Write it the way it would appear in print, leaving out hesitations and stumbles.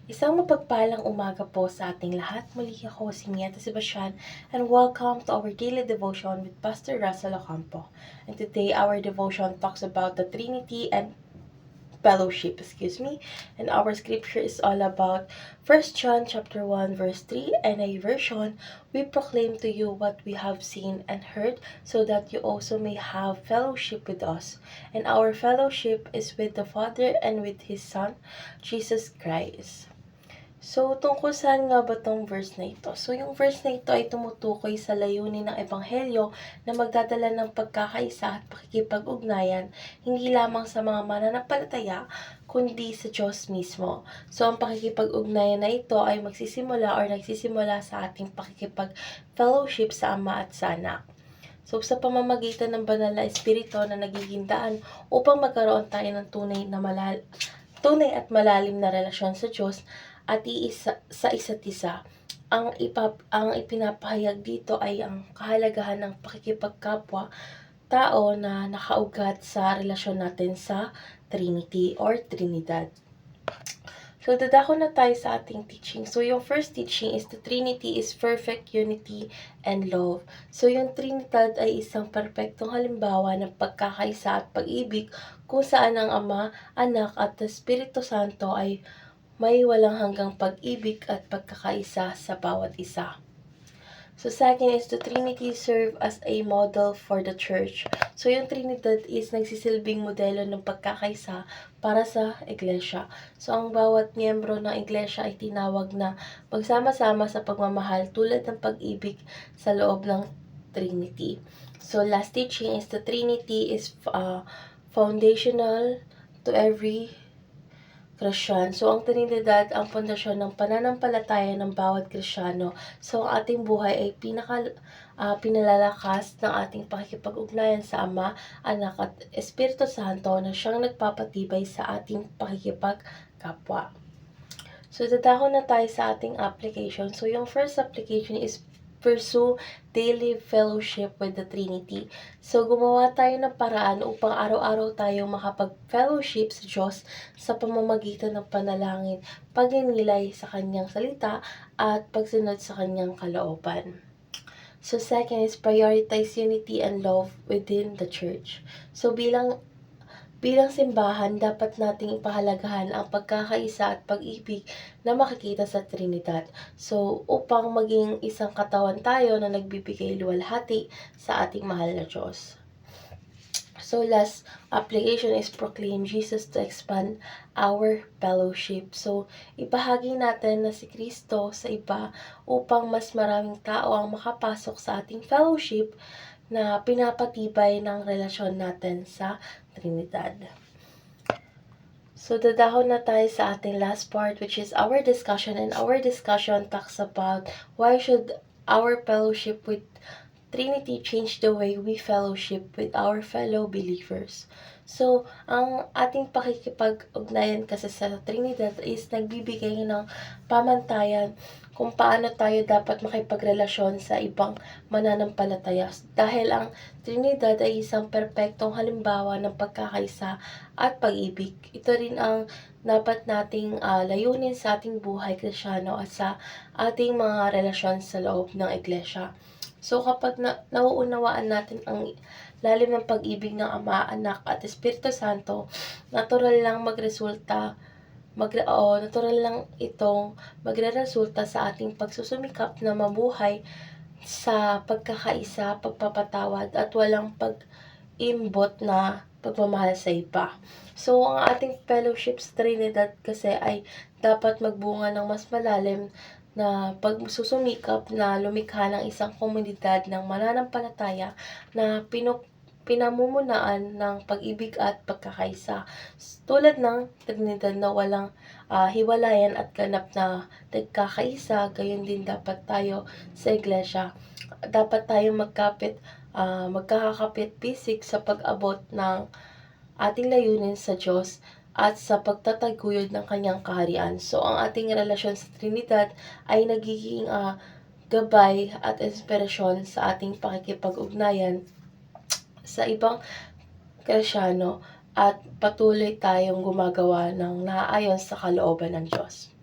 Isang mapagpalang umaga po sa ating lahat. Muli ako si Mieta Sebastian and welcome to our daily devotion with Pastor Russell Ocampo. And today our devotion talks about the Trinity and fellowship, and our scripture is all about 1 John chapter 1 verse 3, and a version: we proclaim to you what we have seen and heard, so that you also may have fellowship with us. And our fellowship is with the Father and with His Son, Jesus Christ. So, tungkol saan nga ba tong verse na ito? So, yung verse na ito ay tumutukoy sa layunin ng Ebanghelyo na magdadala ng pagkakaisa at pakikipag-ugnayan, hindi lamang sa mga mananampalataya, kundi sa Diyos mismo. So, ang pakikipag-ugnayan na ito ay nagsisimula sa ating pakikipag-fellowship sa Ama at sa Anak. So, sa pamamagitan ng banal na Espiritu na nagiging daan upang magkaroon tayo ng tunay at malalim na relasyon sa Diyos at sa isa't isa. Ang ipinapahayag dito ay ang kahalagahan ng pakikipagkapwa tao na nakaugat sa relasyon natin sa Trinity or Trinidad. So, dadako na tayo sa ating teaching. So, yung first teaching is the Trinity is perfect unity and love. So, yung Trinidad ay isang perpektong halimbawa ng pagkakaisa at pag-ibig kung saan ang Ama, Anak at Espiritu Santo ay may walang hanggang pag-ibig at pagkakaisa sa bawat isa. So, second is the Trinity serve as a model for the church. So, yung Trinidad is nagsisilbing modelo ng pagkakaisa para sa iglesia. So, ang bawat miyembro ng iglesia ay tinawag na magsama-sama sa pagmamahal tulad ng pag-ibig sa loob ng Trinity. So, last teaching is the Trinity is foundational to every Christian. So, ang Trinidad ang pundasyon ng pananampalataya ng bawat Kristiyano. So, ang ating buhay ay pinalalakas ng ating pakikipag-ugnayan sa Ama, Anak at Espiritu Santo na siyang nagpapatibay sa ating pakikipagkapwa. So, dadako na tayo sa ating application. So, yung first application is pursue daily fellowship with the Trinity. So, gumawa tayo ng paraan upang araw-araw tayo makapag-fellowship sa Diyos sa pamamagitan ng panalangin, pagninilay sa Kanyang salita, at pagsunod sa Kanyang kalooban. So, second is prioritize unity and love within the church. So, bilang simbahan, dapat nating ipahalagahan ang pagkakaisa at pag-ibig na makikita sa Trinidad. So, upang maging isang katawan tayo na nagbibigay luwalhati sa ating mahal na Diyos. So, last application is proclaim Jesus to expand our fellowship. So, ibahagi natin na si Kristo sa iba upang mas maraming tao ang makapasok sa ating fellowship na pinapatibay ng relasyon natin sa Trinidad. So, dadahon na tayo sa ating last part, which is our discussion. And our discussion talks about why should our fellowship with Trinity change the way we fellowship with our fellow believers. So, ang ating pakikipag-ugnayan kasi sa Trinidad is nagbibigay ng pamantayan kung paano tayo dapat makipagrelasyon sa ibang mananampalataya. Dahil ang Trinidad ay isang perpektong halimbawa ng pagkakaisa at pag-ibig. Ito rin ang dapat nating layunin sa ating buhay Kristiyano at sa ating mga relasyon sa loob ng iglesia. So, kapag nauunawaan natin ang lalim ng pag-ibig ng Ama, Anak at Espiritu Santo, natural lang itong magre-resulta sa ating pagsusumikap na mabuhay sa pagkakaisa, pagpapatawad at walang pag-imbot na pagmamahal sa iba. So, ang ating fellowship sa Trinidad kasi ay dapat magbunga ng mas malalim na pagsusumikap na lumikha ng isang komunidad ng mananampalataya na pinamumulaan ng pag-ibig at pagkakaisa. Tulad ng Trinidad na walang hiwalayan at ganap na nagkakaisa, gayon din dapat tayo sa iglesia. Dapat tayo magkakakapit pisik sa pag-abot ng ating layunin sa Diyos at sa pagtataguyod ng Kanyang kaharian. So, ang ating relasyon sa Trinidad ay nagiging gabay at inspirasyon sa ating pakikipag-ugnayan sa ibang Kristiyano at patuloy tayong gumagawa ng naaayon sa kalooban ng Diyos.